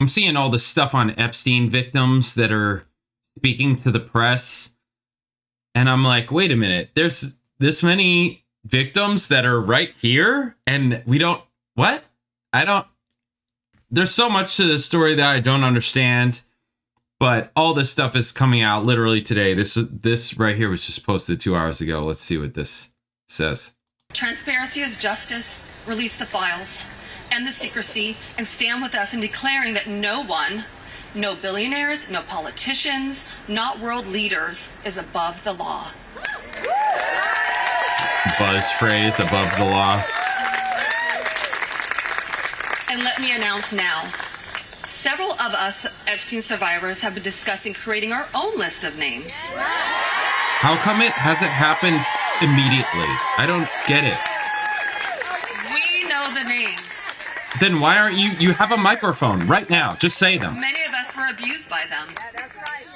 I'm seeing all this stuff on Epstein victims that are speaking to the press. And I'm like, wait a minute, there's this many victims that are right here. And we don't, what? There's so much to this story that I don't understand. But all this stuff is coming out literally today. This right here was just posted 2 hours ago. Let's see what this says. Transparency is justice. Release the files, end the secrecy, and stand with us in declaring that no one, no billionaires, no politicians, not world leaders, is above the law. Buzz phrase, above the law. And let me announce now, several of us Epstein survivors have been discussing creating our own list of names. How come it hasn't happened immediately? I don't get it. We know the names. Then why aren't you have a microphone right now? Just say them. Many of us were abused by them. That's right.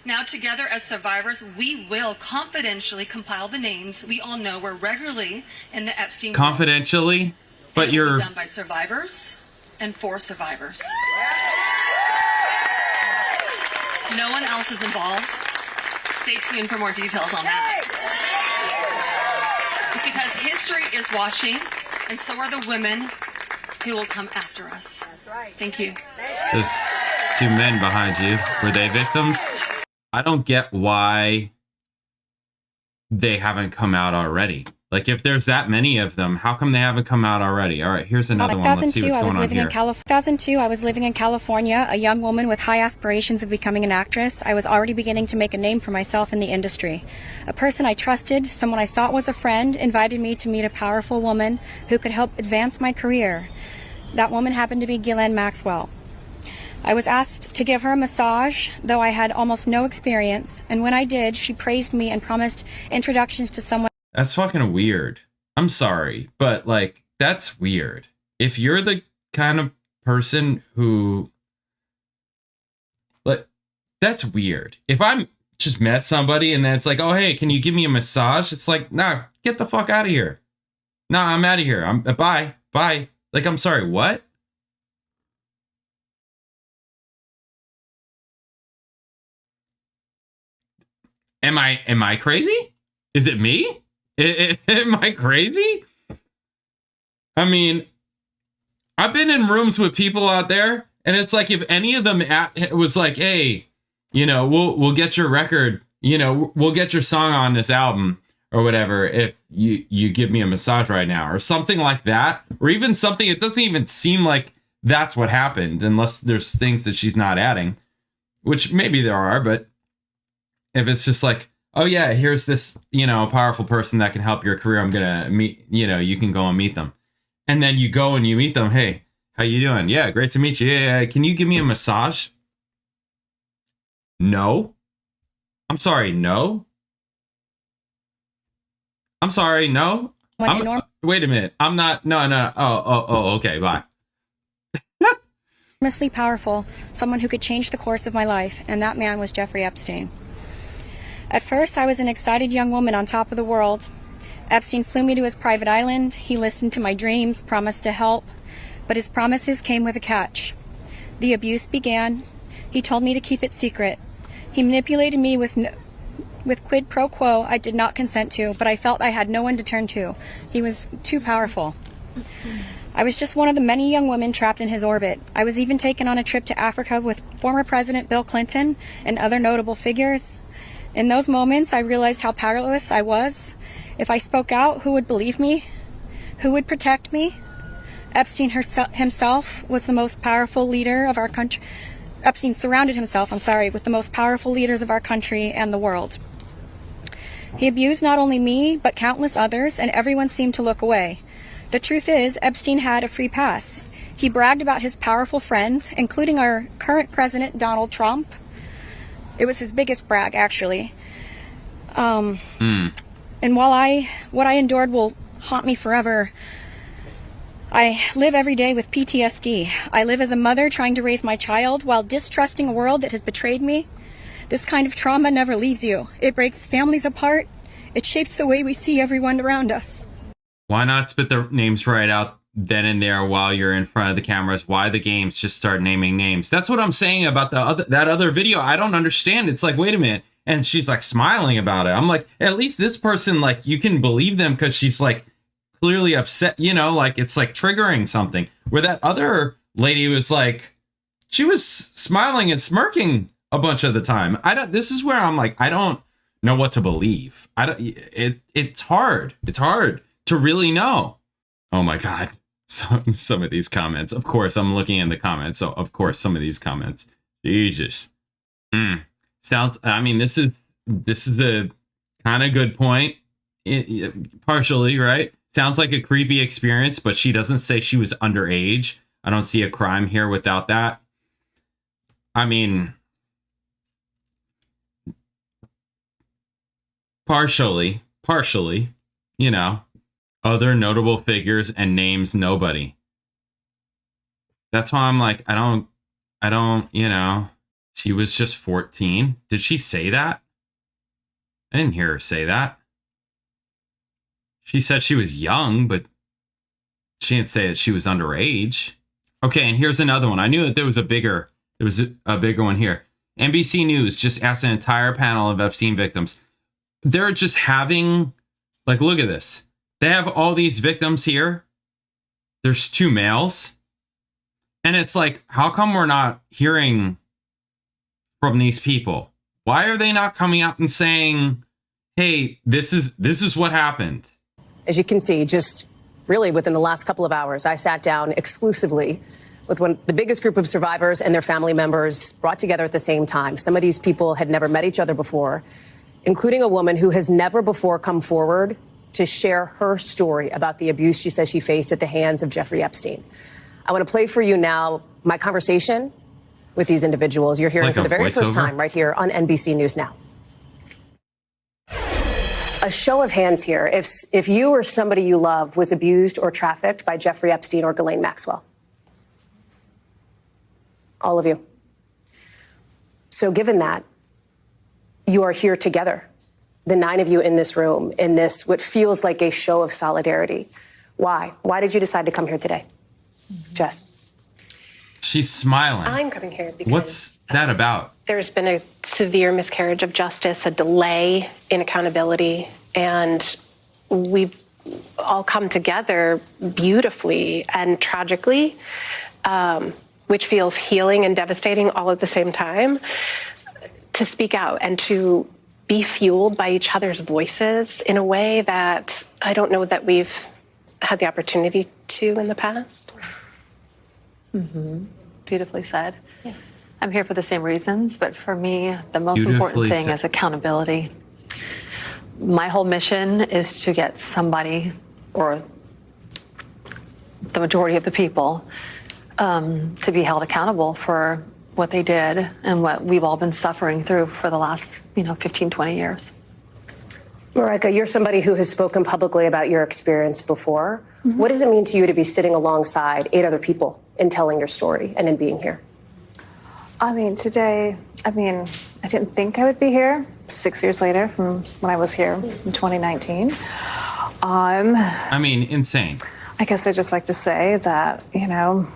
Now together as survivors, we will confidentially compile the names we all know were regularly in the Epstein. Confidentially? But you're done by survivors and for survivors. No one else is involved. Stay tuned for more details on that. Because history is watching, and so are the women who will come after us. Thank you. There's two men behind you. Were they victims? I don't get why they haven't come out already. Like, if there's that many of them, how come they haven't come out already? All right, here's another one. Let's see what's going on here. 2002, I was living in California, a young woman with high aspirations of becoming an actress. I was already beginning to make a name for myself in the industry. A person I trusted, someone I thought was a friend, invited me to meet a powerful woman who could help advance my career. That woman happened to be Ghislaine Maxwell. I was asked to give her a massage, though I had almost no experience, and when I did, she praised me and promised introductions to someone. That's fucking weird. I'm sorry, but like, that's weird. If you're the kind of person who, like, that's weird. If I'm just met somebody and then it's like, oh, hey, can you give me a massage? It's like, nah, get the fuck out of here. Nah, I'm out of here. Bye. Like, I'm sorry, what? Am I crazy? Is it me? Am I crazy? I mean, I've been in rooms with people out there, and it's like, if any of them was like, hey, you know, we'll get your record, you know, we'll get your song on this album or whatever if you give me a massage right now, or something like that, or even something, it doesn't even seem like that's what happened unless there's things that she's not adding, which maybe there are, but if it's just like, oh yeah, here's this, you know, powerful person that can help your career, I'm gonna meet, you know, you can go and meet them. And then you go and you meet them. Hey, how you doing? Yeah, great to meet you. Yeah, can you give me a massage? No. I'm sorry, no. I'm sorry, no. Wait a minute. I'm not, no. Oh, okay, bye. Enormously powerful, someone who could change the course of my life, and that man was Jeffrey Epstein. At first, I was an excited young woman on top of the world. Epstein flew me to his private island. He listened to my dreams, promised to help, but his promises came with a catch. The abuse began. He told me to keep it secret. He manipulated me with quid pro quo I did not consent to, but I felt I had no one to turn to. He was too powerful. I was just one of the many young women trapped in his orbit. I was even taken on a trip to Africa with former President Bill Clinton and other notable figures. In those moments, I realized how powerless I was. If I spoke out, who would believe me? Who would protect me? Epstein himself was the most powerful leader of our country. Epstein surrounded himself, with the most powerful leaders of our country and the world. He abused not only me, but countless others, and everyone seemed to look away. The truth is, Epstein had a free pass. He bragged about his powerful friends, including our current president, Donald Trump. It was his biggest brag, actually. And while what I endured will haunt me forever, I live every day with PTSD. I live as a mother trying to raise my child while distrusting a world that has betrayed me. This kind of trauma never leaves you. It breaks families apart. It shapes the way we see everyone around us. Why not spit their names right out then and there while you're in front of the cameras. Why the games? Just start naming names. That's what I'm saying about that other video. I don't understand. It's like, wait a minute. And she's like smiling about it. I'm like, at least this person, like, you can believe them because she's like clearly upset, you know, like it's like triggering something. Where that other lady was like, she was smiling and smirking a bunch of the time. This is where I'm like, I don't know what to believe. It's hard. It's hard to really know. Oh my God. Some of these comments. Of course, I'm looking in the comments. So of course, some of these comments. Jesus. Sounds, I mean, this is a kind of good point. Partially, right? Sounds like a creepy experience, but she doesn't say she was underage. I don't see a crime here without that. I mean, partially, you know, other notable figures and names, nobody. That's why I'm like, I don't, you know, she was just 14. Did she say that? I didn't hear her say that. She said she was young, but she didn't say that she was underage. Okay, and here's another one. I knew that there was a bigger one here. NBC News just asked an entire panel of Epstein victims. They're just having, like, look at this. They have all these victims here. There's 2 males. And it's like, how come we're not hearing from these people? Why are they not coming out and saying, hey, this is what happened? As you can see, just really within the last couple of hours, I sat down exclusively with the biggest group of survivors and their family members brought together at the same time. Some of these people had never met each other before, including a woman who has never before come forward to share her story about the abuse she says she faced at the hands of Jeffrey Epstein. I want to play for you now my conversation with these individuals. You're hearing like for the very first voiceover? time right here on NBC News Now. A show of hands here. If you or somebody you love was abused or trafficked by Jeffrey Epstein or Ghislaine Maxwell. All of you. So given that, you are here together, the 9 of you in this room, in this, what feels like a show of solidarity. Why? Why did you decide to come here today? Jess? She's smiling. I'm coming here because... What's that about? There's been a severe miscarriage of justice, a delay in accountability, and we've all come together beautifully and tragically, which feels healing and devastating all at the same time, to speak out and to be fueled by each other's voices in a way that I don't know that we've had the opportunity to in the past. Mm-hmm. Beautifully said. Yeah. I'm here for the same reasons, but for me, the most important thing is accountability. My whole mission is to get somebody, or the majority of the people, to be held accountable for what they did and what we've all been suffering through for the last, 15, 20 years. Marika, you're somebody who has spoken publicly about your experience before. Mm-hmm. What does it mean to you to be sitting alongside 8 other people in telling your story and in being here? Today, I didn't think I would be here 6 years later from when I was here in 2019. Insane. I guess I'd just like to say that, I'm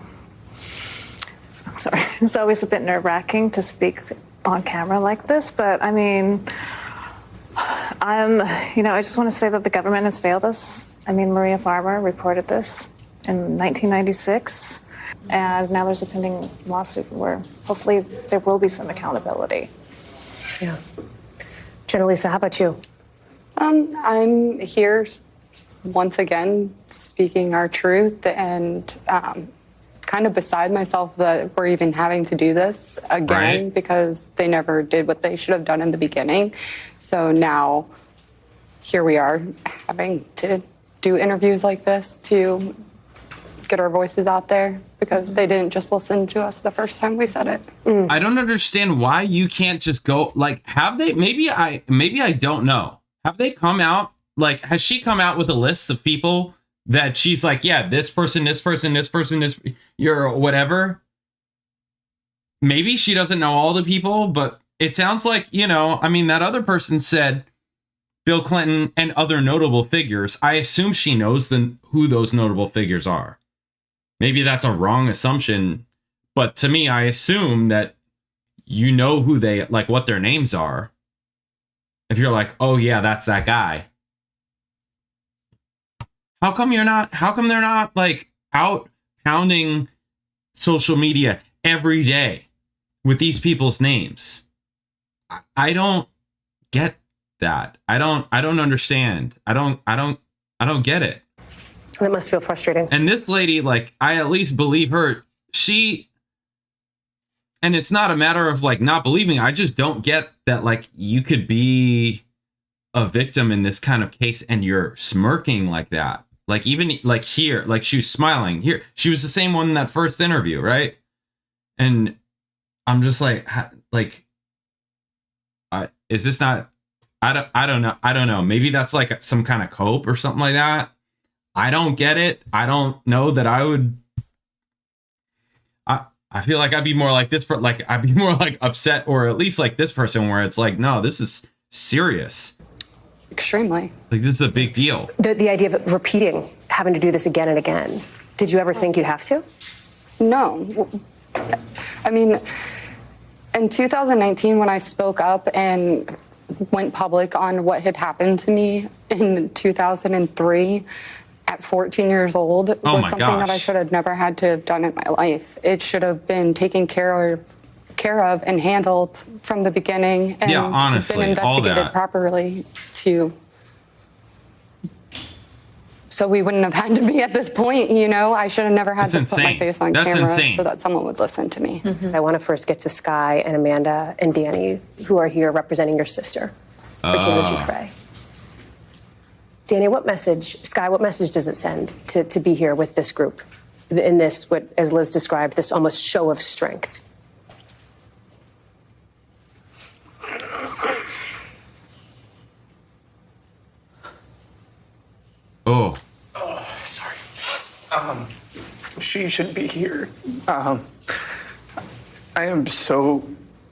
sorry, it's always a bit nerve-wracking to speak on camera like this, but I just want to say that the government has failed us. Maria Farmer reported this in 1996. And now there's a pending lawsuit where hopefully there will be some accountability. Yeah. Jenna-Lisa, how about you? I'm here once again speaking our truth and kind of beside myself that we're even having to do this again, right? Because they never did what they should have done in the beginning. So now here we are having to do interviews like this to get our voices out there because they didn't just listen to us the first time we said it. I don't understand why you can't just go, like, have they, maybe I don't know. Have they come out, like, has she come out with a list of people that she's like, yeah, this person, you're whatever. Maybe she doesn't know all the people, but it sounds like, that other person said Bill Clinton and other notable figures. I assume she knows who those notable figures are. Maybe that's a wrong assumption, but to me, I assume that you know who they, like, what their names are. If you're like, oh yeah, that's that guy. How come they're not like out pounding social media every day with these people's names? I don't get that. I don't understand. I don't get it. That must feel frustrating. And this lady, like, I at least believe her. And it's not a matter of like not believing. I just don't get that, like, you could be a victim in this kind of case and you're smirking like that. Like, even like here, like she was smiling here. She was the same one in that first interview, right? And I'm just like, is this not, I don't know. Maybe that's like some kind of cope or something like that. I don't get it. I don't know that I would. I feel like I'd be more like this, I'd be more like upset, or at least like this person, where it's like, no, this is serious. Extremely. Like, this is a big deal. The idea of repeating, having to do this again and again. Did you ever think you'd have to? No. I mean, in 2019, when I spoke up and went public on what had happened to me in 2003, at 14 years old, was something that I should have never had to have done in my life. It should have been taken care of and handled from the beginning, and honestly, been investigated properly so we wouldn't have had to be at this point. I should have never had to put my face on camera so that someone would listen to me. Mm-hmm. I want to first get to Sky and Amanda and Danny, who are here representing your sister, Regina Giuffre. Danny, what message does it send to be here with this group in this, what, as Liz described, this almost show of strength? Oh, sorry. She should be here. I am so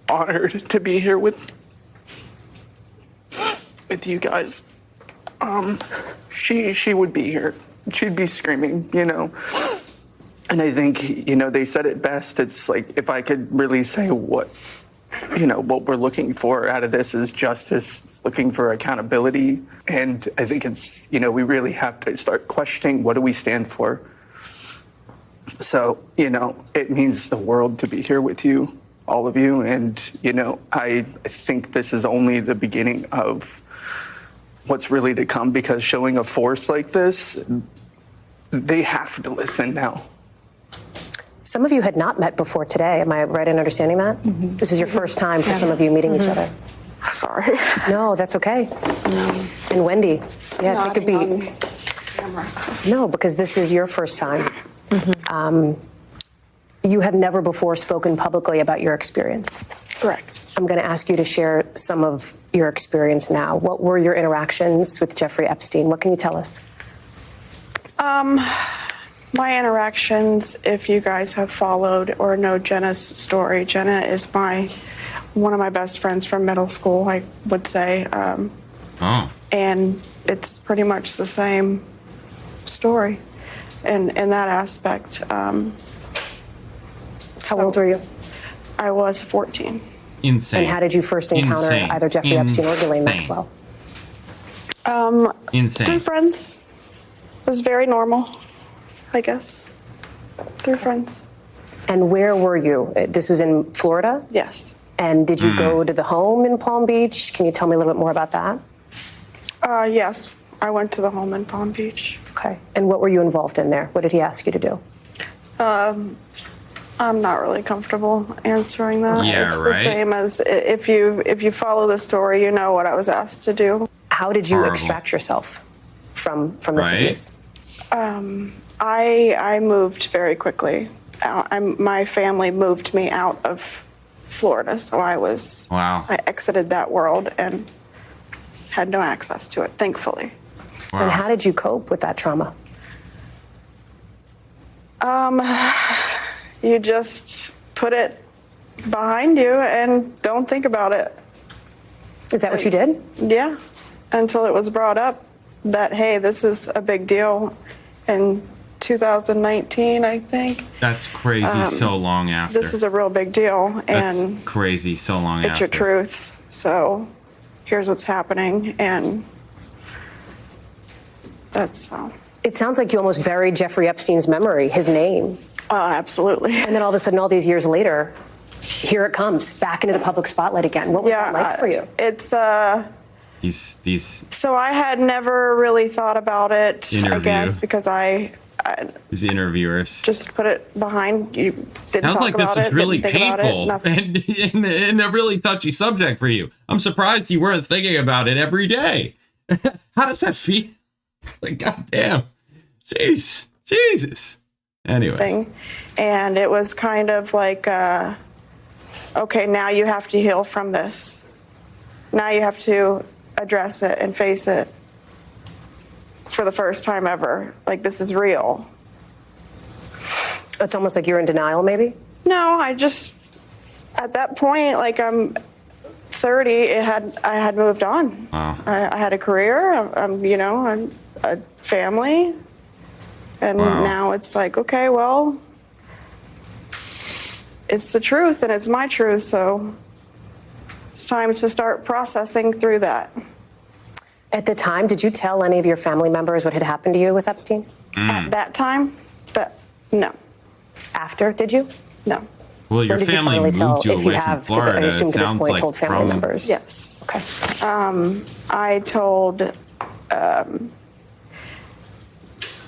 honored to be here with you guys. She would be here. She'd be screaming, And I think, they said it best. It's like, if I could really say what we're looking for out of this is justice, looking for accountability. And I think it's, we really have to start questioning, what do we stand for? So, it means the world to be here with you, all of you. And, I think this is only the beginning of what's really to come, because showing a force like this, they have to listen now. Some of you had not met before today. Am I right in understanding that? Mm-hmm. This is your first time for some of you meeting each other. Sorry. No, that's okay. And Wendy, take a beat. No, because this is your first time. Mm-hmm. You have never before spoken publicly about your experience. Correct. I'm going to ask you to share some of your experience now. What were your interactions with Jeffrey Epstein? What can you tell us? My interactions, if you guys have followed or know Jenna's story, Jenna is one of my best friends from middle school, I would say. And it's pretty much the same story in that aspect. How old were you? I was 14. Insane. And how did you first encounter either Jeffrey Epstein or Ghislaine Maxwell? Insane. Through friends. It was very normal, I guess. Through friends. And where were you? This was in Florida? Yes. And did you go to the home in Palm Beach? Can you tell me a little bit more about that? Yes, I went to the home in Palm Beach. Okay. And what were you involved in there? What did he ask you to do? I'm not really comfortable answering that. Yeah, it's the same as if you follow the story, you know what I was asked to do. How did you extract yourself from this abuse? I moved very quickly. My family moved me out of Florida, so I exited that world and had no access to it, thankfully. Wow. And how did you cope with that trauma? You just put it behind you and don't think about it. Is that what you did? Yeah, until it was brought up that, hey, this is a big deal. And 2019, I think. That's crazy. So long after. This is a real big deal. That's And crazy. So long it's after. your truth. So here's what's happening. And that's It sounds like you almost buried Jeffrey Epstein's memory, his name. absolutely. And then all of a sudden, all these years later, here it comes, back into the public spotlight again. What was that like for you? It's These so I had never really thought about it, I guess, because these interviewers just put it behind. You didn't sounds talk like about this is it, really didn't think about painful it, nothing. and a really touchy subject for you. I'm surprised you weren't thinking about it every day. How does that feel? Like, goddamn, jeez, Jesus. Anyways, and it was kind of like, okay, now you have to heal from this. Now you have to address it and face it for the first time ever. Like, this is real. It's almost like you're in denial, maybe? No, I just, at that point, like, I'm 30, I had moved on. Wow. I had a career, I'm a family. And now it's like, okay, well, it's the truth and it's my truth. So it's time to start processing through that. At the time, did you tell any of your family members what had happened to you with Epstein? At that time, no. After, did you? No. Well, your When did you family finally tell, moved you if you away from have, Florida. I assume It to this sounds point, like told family members? Yes. Okay. I told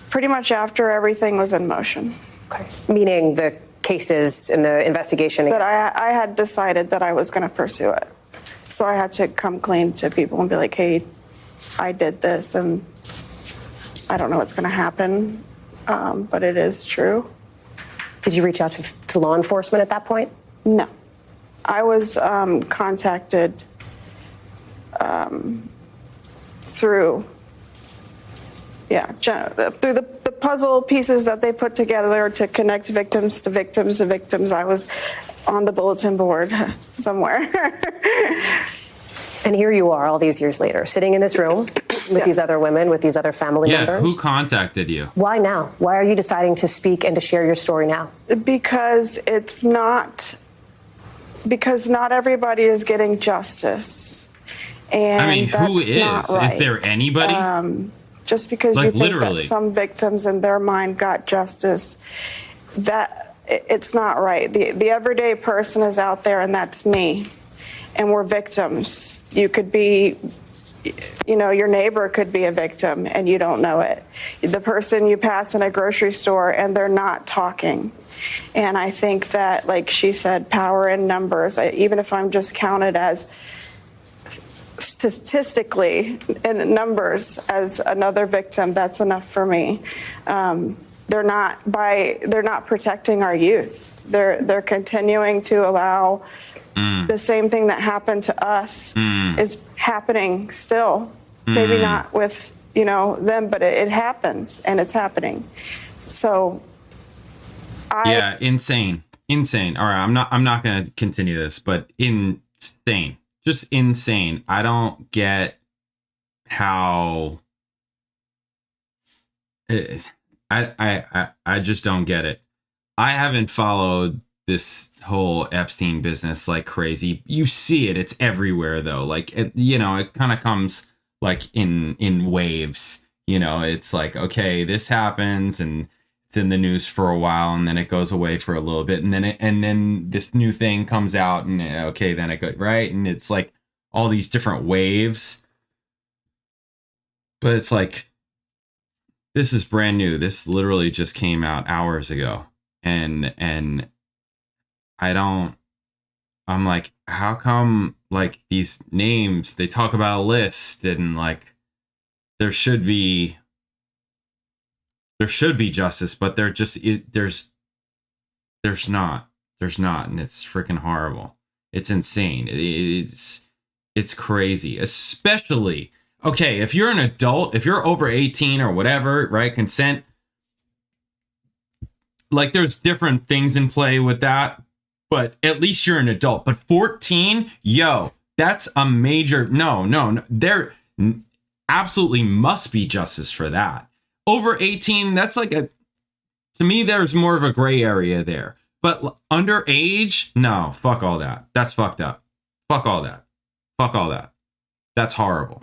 pretty much after everything was in motion. Okay. Meaning the cases and the investigation? That I had decided that I was going to pursue it. So I had to come clean to people and be like, hey, I did this and I don't know what's going to happen, but it is true. Did you reach out to law enforcement at that point? No. I was contacted through the puzzle pieces that they put together to connect victims to victims to victims. I was on the bulletin board somewhere. And here you are all these years later, sitting in this room with these other women, with these other family members. Who contacted you? Why now? Why are you deciding to speak and to share your story now? Because not everybody is getting justice. And I mean, who is? Not right. Is there anybody? Just because like, you think literally. that some victims in their mind got justice, that it's not right. The everyday person is out there, and that's me. And we're victims. You could be, your neighbor could be a victim and you don't know it. The person you pass in a grocery store and they're not talking. And I think that, like she said, power in numbers, even if I'm just counted as statistically in numbers as another victim, that's enough for me. They're not protecting our youth. They're continuing to allow the same thing that happened to us is happening still. Maybe not with, them, but it happens and it's happening. So insane. All right, I'm not going to continue this, but insane. Just insane. I don't get how I just don't get it. I haven't followed this whole Epstein business like crazy. You see it. It's everywhere though. Like, it kind of comes like in waves, it's like, okay, this happens and it's in the news for a while and then it goes away for a little bit. And then this new thing comes out and okay, then it goes right. And it's like all these different waves, but it's like, this is brand new. This literally just came out hours ago. And I'm like, how come like these names, they talk about a list and like there should be justice, but there's not, and it's freaking horrible. It's insane. It's crazy, especially, okay, if you're an adult, if you're over 18 or whatever, right, consent, like there's different things in play with that, but at least you're an adult. But 14, that's a major no. There absolutely must be justice for that. Over 18, that's like To me, there's more of a gray area there. But underage, no, fuck all that. That's fucked up. Fuck all that. Fuck all that. That's horrible.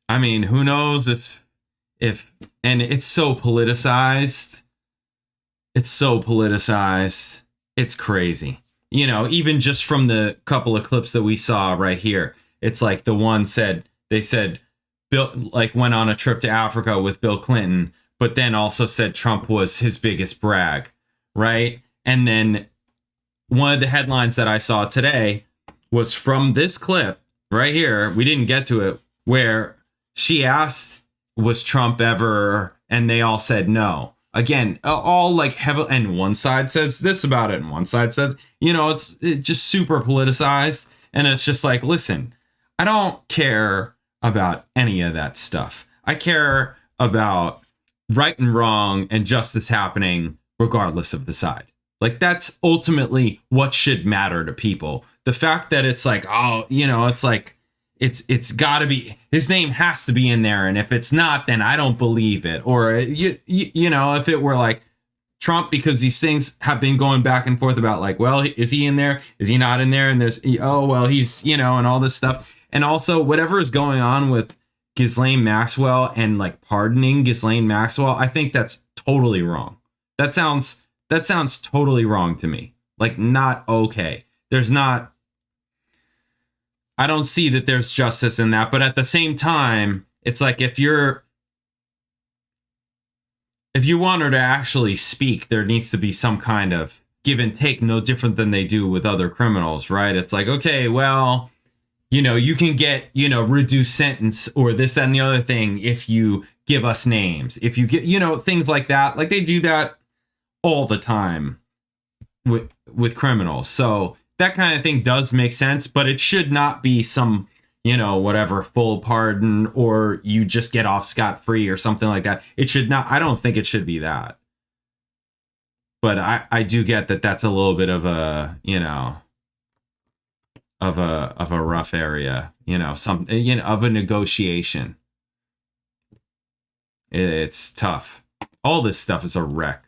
I mean, who knows if, and it's so politicized. It's so politicized. It's crazy. You know, even just from the couple of clips that we saw right here, it's like the one said, they said, Bill, like, went on a trip to Africa with Bill Clinton, but then also said Trump was his biggest brag, right? And then one of the headlines that I saw today was from this clip right here. We didn't get to it, where she asked, was Trump ever, and they all said no. Again, all like heavy, and one side says this about it, and one side says, you know, it's just super politicized. And it's just like, listen, I don't care about any of that stuff. I care about right and wrong and justice happening regardless of the side. Like, that's ultimately what should matter to people. The fact that it's like, oh, you know, it's like, it's got to be, his name has to be in there, and if it's not, then I don't believe it. Or you know, if it were like Trump, because these things have been going back and forth about like, well, is he in there? Is he not in there? And there's, oh, well, he's, you know, and all this stuff. And also whatever is going on with Ghislaine Maxwell and like pardoning Ghislaine Maxwell, I think that's totally wrong. That sounds totally wrong to me. Like, not okay. There's not, I don't see that there's justice in that. But at the same time, it's like, if you want her to actually speak, there needs to be some kind of give and take, no different than they do with other criminals, right? It's like, okay, well, you know, you can get, you know, reduced sentence or this, that, and the other thing if you give us names. If you get, you know, things like that. Like, they do that all the time with criminals. So that kind of thing does make sense, but it should not be some, you know, whatever, full pardon, or you just get off scot-free or something like that. It should not, I don't think it should be that. But I do get that that's a little bit of a, you know, of a rough area, you know, some, you know, of a negotiation. It's tough. All this stuff is a wreck.